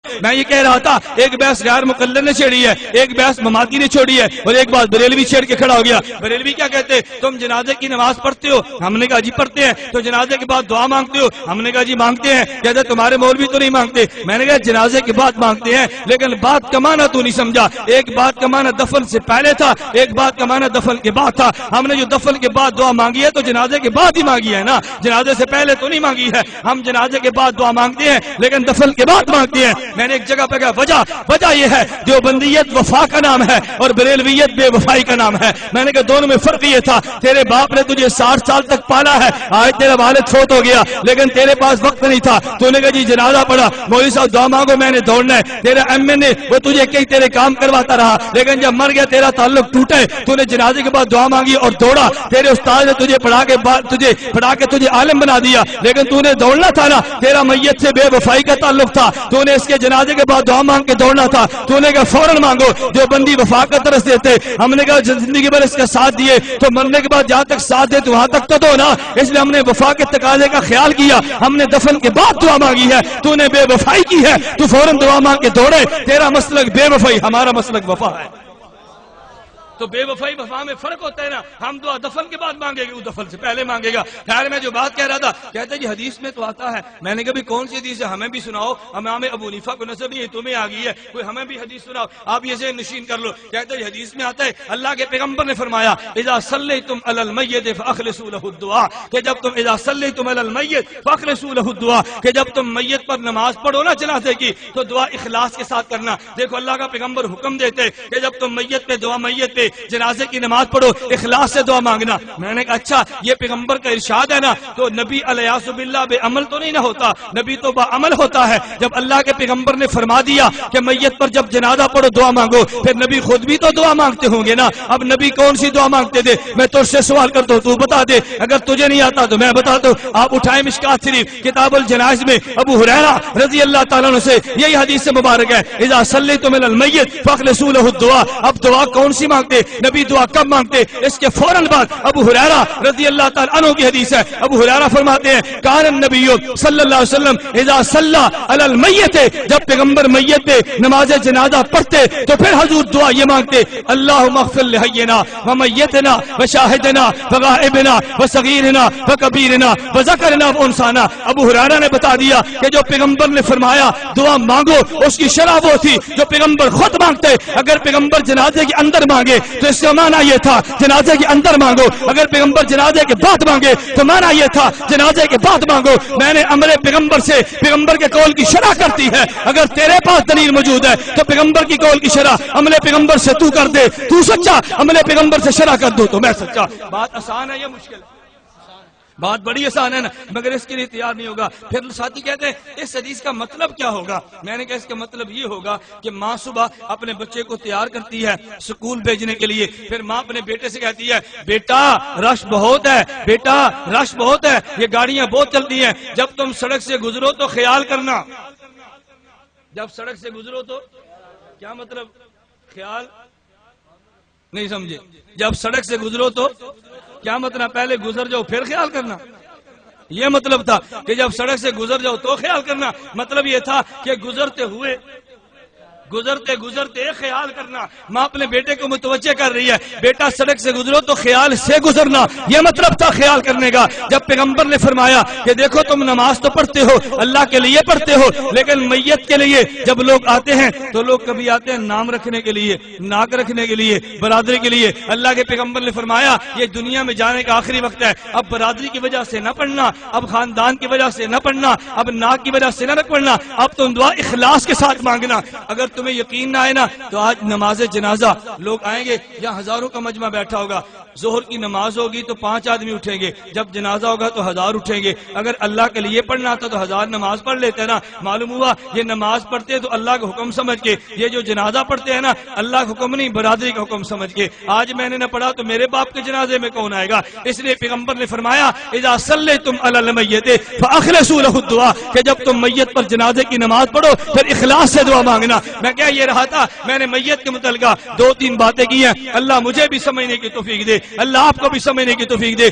میں یہ کہہ رہا تھا ایک بحث غیر مقلد نے چھیڑی ہے، ایک بحث مماتی نے چھوڑی ہے، اور ایک بات بریلوی چھیڑ کے کھڑا ہو گیا۔ بریلوی کیا کہتے تم جنازے کی نماز پڑھتے ہو؟ ہم نے کہا جی پڑھتے ہیں۔ تو جنازے کے بعد دعا مانگتے ہو؟ ہم نے کہا جی مانگتے ہیں۔ کہتے تمہارے مولوی تو نہیں مانگتے؟ میں نے کہا جنازے کے بعد مانگتے ہیں، لیکن بات کا معنی تو نہیں سمجھا۔ ایک بات کا معنی دفن سے پہلے تھا، ایک بات کا معنی دفن کے بعد تھا۔ ہم نے جو دفن کے بعد دعا مانگی ہے تو جنازے کے بعد ہی مانگی ہے نا، جنازے سے پہلے تو نہیں مانگی ہے۔ ہم جنازے کے بعد دعا مانگتے ہیں لیکن دفن کے بعد مانگتے ہیں۔ میں نے ایک جگہ پہ کہا وجہ یہ ہے دیوبندیت وفا کا نام ہے اور بریلویت بے وفائی کا نام ہے۔ میں نے کہا دونوں میں فرق یہ تھا، تیرے باپ نے تجھے 60 سال تک پالا ہے، آج تیرا والد فوت ہو گیا لیکن تیرے پاس وقت نہیں تھا، تو نے کہا جی جنازہ پڑھا، مولوی صاحب دعا مانگو میں نے دوڑنا ہے۔ تیرا ایم این اے وہ تجھے کئی تیرے کام کرواتا رہا، لیکن جب مر گیا تیرا تعلق ٹوٹا ہے، تو نے جنازے کے بعد دعا مانگی اور دوڑا۔ تیرے استاد نے تجھے پڑھا کے تجھے عالم بنا دیا، لیکن تو نے دوڑنا تھا نا، تیرا میت سے بے وفائی کا تعلق تھا، تو نے اس کے جنازے کے بعد دعا مانگ کے دوڑنا تھا۔ تو نے کہا فوراً مانگو، جو بندی وفا کا درس دیتے، ہم نے کہا زندگی بھر اس کا ساتھ دیے تو مرنے کے بعد جہاں تک ساتھ دے تو وہاں تک تو دو نا، اس لیے ہم نے وفا کے تقاضے کا خیال کیا، ہم نے دفن کے بعد دعا مانگی ہے۔ تو نے بے وفائی کی ہے، تو فوراً دعا مانگ کے دوڑے، تیرا مسلک بے وفائی، ہمارا مسلک وفا ہے۔ تو بے وفائی وفا میں فرق ہوتا ہے نا، ہم دعا دفن کے بعد مانگے گا، وہ دفن سے پہلے مانگے گا۔ خیر میں جو بات کہہ رہا تھا، کہتے جی حدیث میں تو آتا ہے، میں نے کہا بھی کون سی حدیث ہے ہمیں بھی سناؤ، امام ابو حنیفہ کو نسب نہیں تمہیں آ گئی ہے، کوئی ہمیں بھی حدیث سناؤ، آپ یہ ذہن نشین کر لو۔ کہتے جی حدیث میں آتا ہے اللہ کے پیغمبر نے فرمایا اذا صلیتم علی المیت فاخلصوا له الدعاء، کہ جب تم اذا صلیتم علی المیت فاخلصوا له الدعاء، کہ جب تم میت پر نماز پڑھو نا جنازے کی تو دعا اخلاص کے ساتھ کرنا۔ دیکھو اللہ کا پیغمبر حکم دیتے کہ جب تم میت پہ جنازے کی نماز پڑھو اخلاص سے دعا مانگنا۔ میں نے کہا اچھا یہ پیغمبر کا ارشاد ہے نا، تو نبی علیہ باللہ بے عمل تو نہیں نہ ہوتا، نبی تو با عمل ہوتا ہے۔ جب اللہ کے پیغمبر نے فرما دیا کہ میت پر جب جنازہ پڑھو دعا مانگو، پھر نبی خود بھی تو دعا مانگتے ہوں گے نا۔ اب نبی کون سی دعا مانگتے تھے؟ میں تجھ سے سوال کرتا ہوں، تو بتا دے، اگر تجھے نہیں آتا تو میں بتاتا ہوں۔ آپ اٹھائیں مشکات شریف کتاب الجنائز میں ابو ہریرہ رضی اللہ تعالیٰ عنہ سے یہی حدیث سے مبارک ہے اذا صلیتم علی المیت فاخلصوا له الدعاء۔ اب دعا کون سی مانگتے؟ نبی دعا کب مانگتے؟ اس کے فوراً بعد ابو ہریرہ رضی اللہ تعالیٰ عنہ کی حدیث ہے، ابو ہریرہ فرماتے ہیں کان النبی صلی اللہ علیہ وسلم اذا صلی علی المیت، جب پیغمبر میت پہ نماز جنازہ پڑھتے تو پھر حضور دعا یہ مانگتے اللہم اغفر لحینا ومیتنا وشاہدنا وغائبنا وصغیرنا وکبیرنا وذکرنا وانثانا۔ ابو ہریرہ نے بتا دیا کہ جو پیغمبر نے فرمایا دعا مانگو، اس کی شرح وہ تھی جو پیغمبر خود مانگتے۔ اگر پیغمبر جنازے کے اندر مانگے تو اس کا معنی یہ تھا جنازے کے اندر مانگو، اگر پیغمبر جنازے کے بعد مانگے تو معنی یہ تھا جنازے کے بعد مانگو۔ میں نے عمل پیغمبر سے پیغمبر کے قول کی شرح کرتی ہے، اگر تیرے پاس دلیل موجود ہے تو پیغمبر کی قول کی شرح عمل پیغمبر سے تو کر دے، تو سچا، عمل پیغمبر سے شرح کر دو تو میں سچا۔ بات آسان ہے یا مشکل ہے؟ بات بڑی آسان ہے نا، مگر اس کے لیے تیار نہیں ہوگا۔ پھر ساتھی کہتے ہیں اس حدیث کا مطلب کیا ہوگا؟ میں نے کہا اس کا مطلب یہ ہوگا کہ ماں صبح اپنے بچے کو تیار کرتی ہے سکول بھیجنے کے لیے، پھر ماں اپنے بیٹے سے کہتی ہے بیٹا رش بہت ہے، بیٹا رش بہت ہے، یہ گاڑیاں بہت چلتی ہیں، جب تم سڑک سے گزرو تو خیال کرنا۔ جب سڑک سے گزرو تو کیا مطلب؟ خیال نہیں سمجھے؟ جب سڑک سے گزرو تو کیا مطلب؟ پہلے گزر جاؤ پھر خیال کرنا، یہ مطلب تھا کہ جب سڑک سے گزر جاؤ تو خیال کرنا۔ مطلب یہ تھا کہ گزرتے خیال کرنا۔ ماں اپنے بیٹے کو متوجہ کر رہی ہے بیٹا سڑک سے گزرو تو خیال سے گزرنا، یہ مطلب تھا خیال کرنے کا۔ جب پیغمبر نے فرمایا کہ دیکھو تم نماز تو پڑھتے ہو، اللہ کے لیے پڑھتے ہو، لیکن میت کے لیے جب لوگ آتے ہیں تو لوگ کبھی آتے ہیں نام رکھنے کے لیے، ناک رکھنے کے لیے، برادری کے لیے۔ اللہ کے پیغمبر نے فرمایا یہ دنیا میں جانے کا آخری وقت ہے، اب برادری کی وجہ سے نہ پڑھنا، اب خاندان کی وجہ سے نہ پڑھنا، اب ناک کی وجہ سے نہ پڑھنا، اب تم دعا اخلاص کے ساتھ مانگنا۔ اگر تمہیں یقین نہ آئے نا تو آج نماز جنازہ لوگ آئیں گے یا ہزاروں کا مجمع بیٹھا ہوگا، ظہر کی نماز ہوگی تو 5 آدمی اٹھیں گے، جب جنازہ ہوگا تو 1000 اٹھیں گے۔ اگر اللہ کے لیے پڑھنا تھا تو 1000 نماز پڑھ لیتے نا۔ معلوم ہوا یہ نماز پڑھتے تو اللہ کا حکم سمجھ کے، یہ جو جنازہ پڑھتے ہیں نا اللہ کا حکم نہیں برادری کا حکم سمجھ کے۔ آج میں نے نہ پڑھا تو میرے باپ کے جنازے میں کون آئے گا؟ اس لیے پیغمبر نے فرمایا اذا صلیتم علی المیت فاخلصوا له الدعاء، کہ جب تم میت پر جنازے کی نماز پڑھو پھر اخلاص سے دعا مانگنا۔ میں کہہ یہ رہا تھا میں نے میت کے متعلقہ 2-3 باتیں کی ہیں، اللہ مجھے بھی سمجھنے کی توفیق دے، اللہ آپ کو بھی سمجھنے کی توفیق دے۔